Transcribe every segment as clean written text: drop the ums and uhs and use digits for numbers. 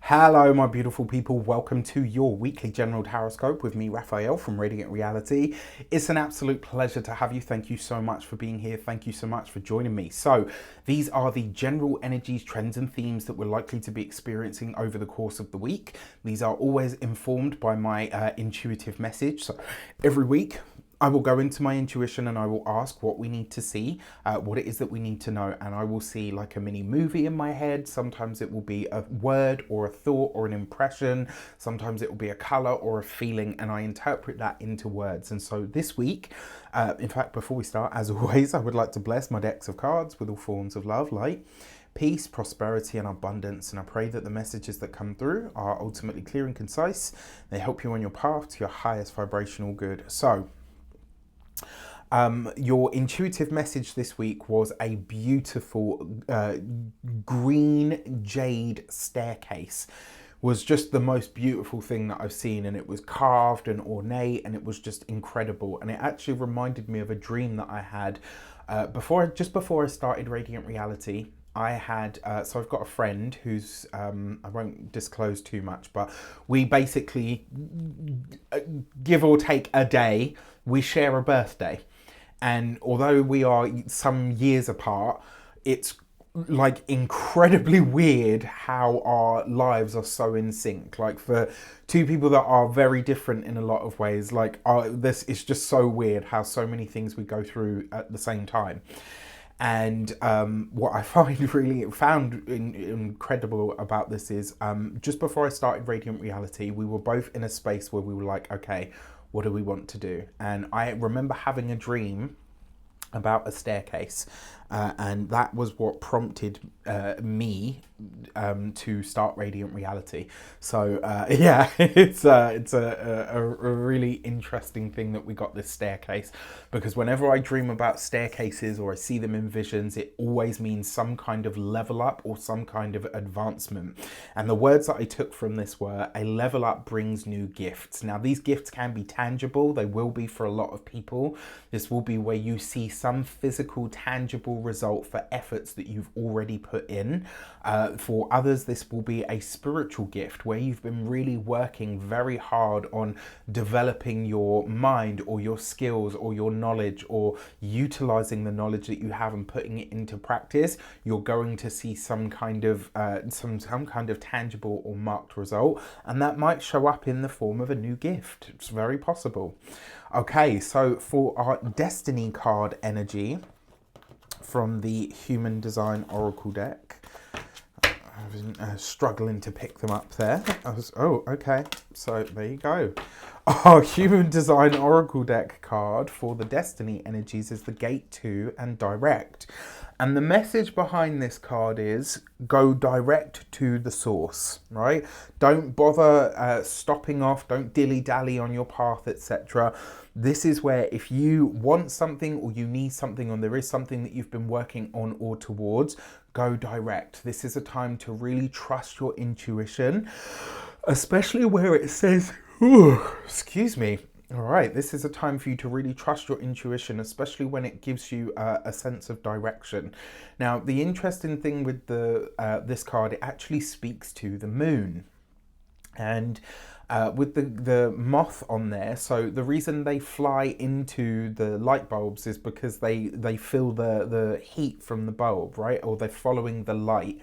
Hello, my beautiful people. Welcome to your weekly general horoscope with me, Raphael from Reydiant Reality. It's an absolute pleasure to have you. Thank you so much for being here. Thank you so much for joining me. So, these are the general energies, trends, and themes that we're likely to be experiencing over the course of the week. These are always informed by my intuitive message. So, every week, I will go into my intuition and I will ask what we need to see, what it is that we need to know, and I will see like a mini movie in my head. Sometimes it will be a word or a thought or an impression. Sometimes it will be a color or a feeling, and I interpret that into words. And so this week, in fact, before we start, as always, I would like to bless my decks of cards with all forms of love, light, peace, prosperity, and abundance. And I pray that the messages that come through are ultimately clear and concise. They help you on your path to your highest vibrational good. So, your intuitive message this week was a beautiful green jade staircase. Was just the most beautiful thing that I've seen, and it was carved and ornate, and it was just incredible. And it actually reminded me of a dream that I had just before I started Radiant Reality. I had, so I've got a friend who's, I won't disclose too much, but we basically, give or take a day, we share a birthday. And although we are some years apart, it's like incredibly weird how our lives are so in sync. Like for two people that are very different in a lot of ways, like this is just so weird how so many things we go through at the same time. And what I found incredible about this is just before I started Radiant Reality, we were both in a space where we were like, okay, what do we want to do? And I remember having a dream about a staircase, and that was what prompted me to start Radiant Reality. So yeah, it's a really interesting thing that we got this staircase, because whenever I dream about staircases or I see them in visions, it always means some kind of level up or some kind of advancement. And the words that I took from this were, a level up brings new gifts. Now these gifts can be tangible. They will be for a lot of people. This will be where you see some physical, tangible result for efforts that you've already put in. For others, this will be a spiritual gift where you've been really working very hard on developing your mind or your skills or your knowledge, or utilizing the knowledge that you have and putting it into practice. You're going to see some kind of some kind of tangible or marked result, and that might show up in the form of a new gift. It's very possible. Okay, so for our destiny card energy from the Human Design Oracle deck, I've been struggling to pick them up there. Oh, okay, so there you go. Our Human Design Oracle deck card for the destiny energies is the Gate 2 and Direct. And the message behind this card is go direct to the source, right? Don't bother stopping off, don't dilly-dally on your path, etc. This is where if you want something or you need something, or there is something that you've been working on or towards, go direct. This is a time to really trust your intuition, especially where it says, ooh, excuse me. All right, this is a time for you to really trust your intuition, especially when it gives you a sense of direction. Now, the interesting thing with this card, it actually speaks to the moon. And with the moth on there, so the reason they fly into the light bulbs is because they feel the heat from the bulb, right? Or they're following the light,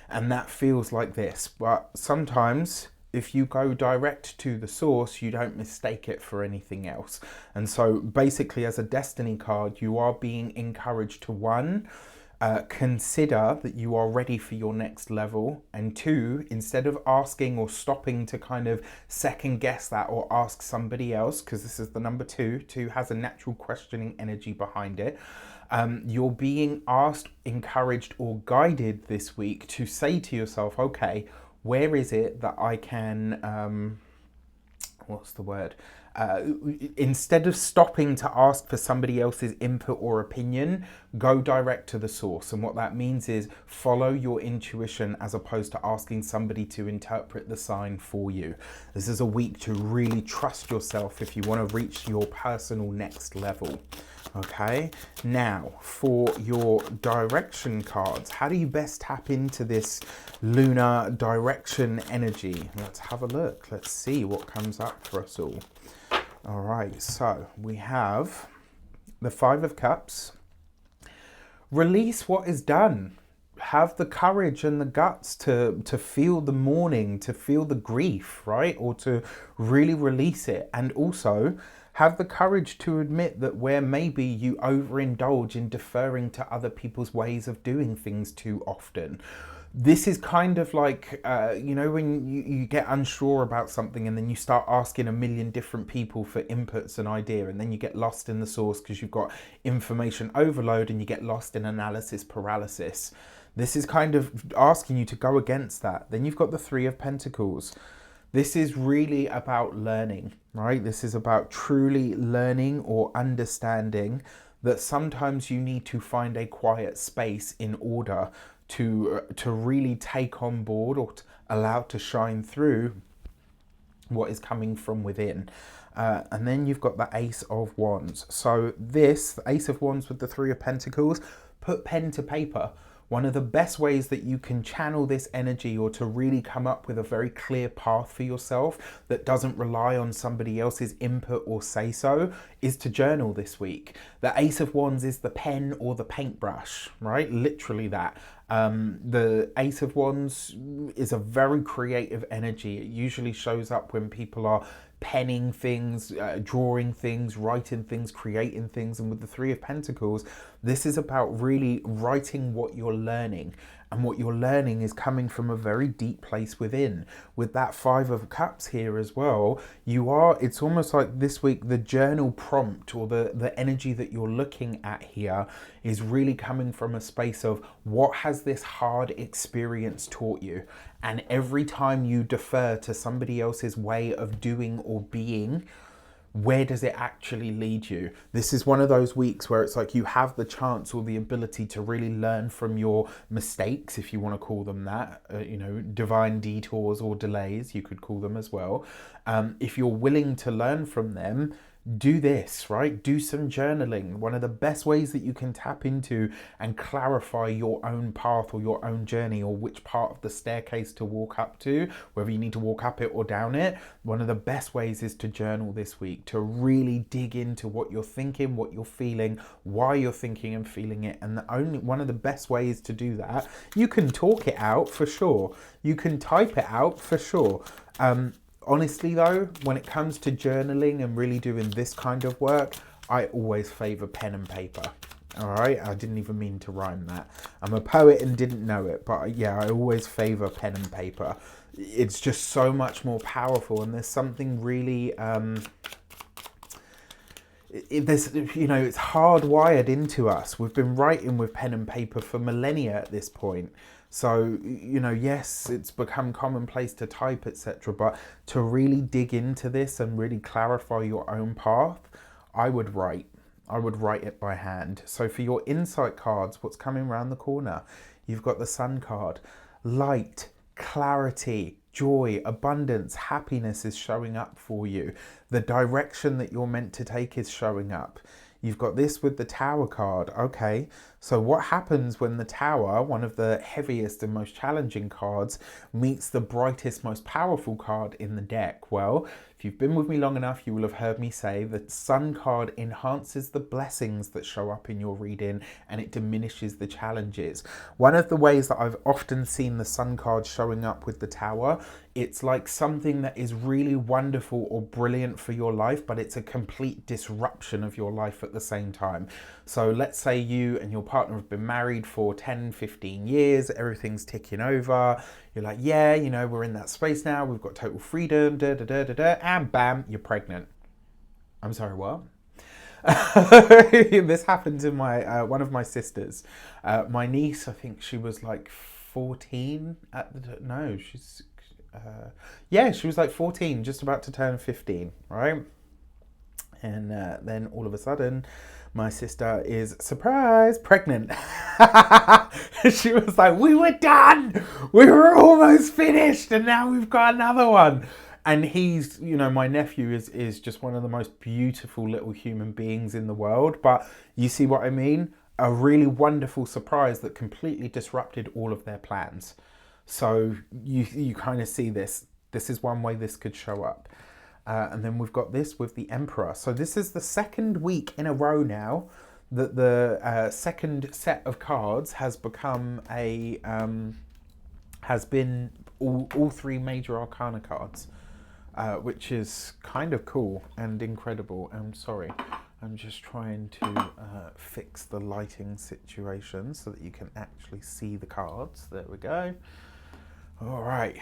and that feels like this. But sometimes if you go direct to the source, you don't mistake it for anything else. And so basically, as a destiny card, you are being encouraged to, one, consider that you are ready for your next level, and two, instead of asking or stopping to kind of second guess that or ask somebody else, because this is the number two has a natural questioning energy behind it. You're being asked, encouraged, or guided this week to say to yourself, okay, where is it that I can, what's the word? instead of stopping to ask for somebody else's input or opinion, go direct to the source. And what that means is follow your intuition as opposed to asking somebody to interpret the sign for you. This is a week to really trust yourself if you want to reach your personal next level. Okay, now for your direction cards, how do you best tap into this lunar direction energy? Let's have a look. Let's see what comes up for us all. All right, so we have the Five of Cups. Release what is done. Have the courage and the guts to feel the mourning, to feel the grief, right? Or to really release it. And also have the courage to admit that where maybe you overindulge in deferring to other people's ways of doing things too often. This is kind of like, you know, when you get unsure about something and then you start asking a million different people for inputs and idea, and then you get lost in the source because you've got information overload and you get lost in analysis paralysis. This is kind of asking you to go against that. Then you've got the Three of Pentacles. This is really about learning, right? This is about truly learning or understanding that sometimes you need to find a quiet space in order to really take on board or to allow to shine through what is coming from within. And then you've got the Ace of Wands. So this, the Ace of Wands with the Three of Pentacles, put pen to paper. One of the best ways that you can channel this energy or to really come up with a very clear path for yourself that doesn't rely on somebody else's input or say so is to journal this week. The Ace of Wands is the pen or the paintbrush, right? Literally that. The Ace of Wands is a very creative energy. It usually shows up when people are penning things, drawing things, writing things, creating things. And with the Three of Pentacles, this is about really writing what you're learning. And what you're learning is coming from a very deep place within. With that Five of Cups here as well, it's almost like this week, the journal prompt or the energy that you're looking at here is really coming from a space of what has this hard experience taught you? And every time you defer to somebody else's way of doing or being, where does it actually lead you? This is one of those weeks where it's like you have the chance or the ability to really learn from your mistakes, if you want to call them that, you know, divine detours or delays, you could call them as well. If you're willing to learn from them, do this, right? Do some journaling. One of the best ways that you can tap into and clarify your own path or your own journey or which part of the staircase to walk up to, whether you need to walk up it or down it, one of the best ways is to journal this week, to really dig into what you're thinking, what you're feeling, why you're thinking and feeling it. And one of the best ways to do that, you can talk it out for sure. You can type it out for sure. Honestly though, when it comes to journaling and really doing this kind of work, I always favour pen and paper. All right, I didn't even mean to rhyme that. I'm a poet and didn't know it, but yeah, I always favour pen and paper. It's just so much more powerful, and there's something really, it's hardwired into us. We've been writing with pen and paper for millennia at this point. So, you know, yes, it's become commonplace to type, etc. But to really dig into this and really clarify your own path, I would write it by hand. So for your insight cards, what's coming around the corner? You've got the Sun card. Light, clarity, joy, abundance, happiness is showing up for you. The direction that you're meant to take is showing up. You've got this with the Tower card. Okay, so what happens when the Tower, one of the heaviest and most challenging cards, meets the brightest, most powerful card in the deck? Well, if you've been with me long enough, you will have heard me say that Sun card enhances the blessings that show up in your reading and it diminishes the challenges. One of the ways that I've often seen the Sun card showing up with the Tower, it's like something that is really wonderful or brilliant for your life, but it's a complete disruption of your life at the same time. So let's say you and your partner have been married for 10, 15 years, everything's ticking over. You're like, yeah, you know, we're in that space now. We've got total freedom, and bam, you're pregnant. I'm sorry, what? This happened to my one of my sisters. My niece, I think she was like 14 at the she was like 14, just about to turn 15, right? And then all of a sudden, my sister is, surprise, pregnant. She was like, we were done. We were almost finished. And now we've got another one. And he's, you know, my nephew is just one of the most beautiful little human beings in the world. But you see what I mean? A really wonderful surprise that completely disrupted all of their plans. So you kind of see this. This is one way this could show up. And then we've got this with the Emperor. So this is the second week in a row now that the second set of cards has become a has been all three major arcana cards, which is kind of cool and incredible. I'm sorry, I'm just trying to fix the lighting situation so that you can actually see the cards. There we go. All right,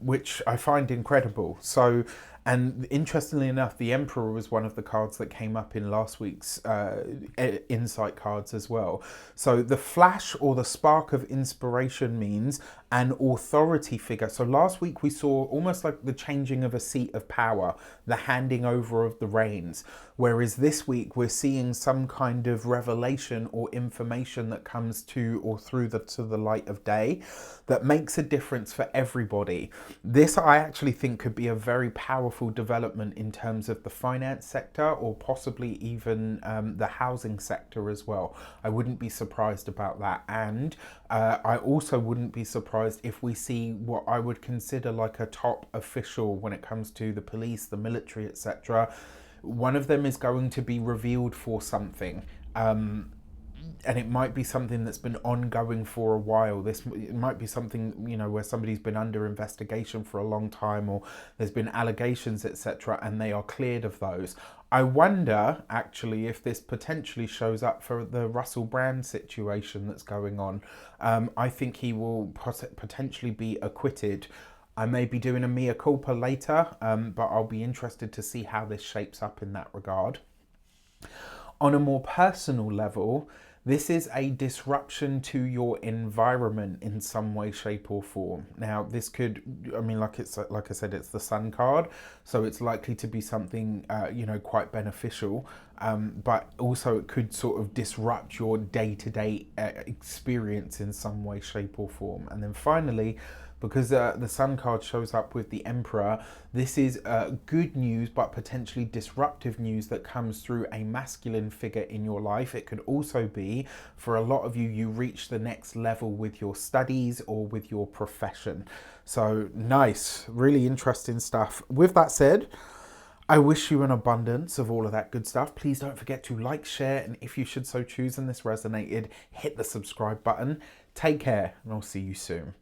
which I find incredible. So, and interestingly enough, the Emperor was one of the cards that came up in last week's insight cards as well. So the flash or the spark of inspiration means an authority figure. So last week we saw almost like the changing of a seat of power, the handing over of the reins. Whereas this week we're seeing some kind of revelation or information that comes to or through to the light of day that makes a difference for everybody. This I actually think could be a very powerful development in terms of the finance sector or possibly even the housing sector as well. I wouldn't be surprised about that. And I also wouldn't be surprised if we see what I would consider like a top official when it comes to the police, the military, etc. One of them is going to be revealed for something. And it might be something that's been ongoing for a while. It might be something, you know, where somebody's been under investigation for a long time, or there's been allegations, etc., and they are cleared of those. I wonder, actually, if this potentially shows up for the Russell Brand situation that's going on. I think he will potentially be acquitted. I may be doing a mea culpa later, but I'll be interested to see how this shapes up in that regard. On a more personal level, this is a disruption to your environment in some way, shape or form. Now, this could, I mean, like I said, it's the Sun card, so it's likely to be something, you know, quite beneficial, but also it could sort of disrupt your day-to-day experience in some way, shape or form. And then finally, because the Sun card shows up with the Emperor, this is good news but potentially disruptive news that comes through a masculine figure in your life. It could also be, for a lot of you, you reach the next level with your studies or with your profession. So nice, really interesting stuff. With that said, I wish you an abundance of all of that good stuff. Please don't forget to like, share, and if you should so choose and this resonated, hit the subscribe button. Take care, and I'll see you soon.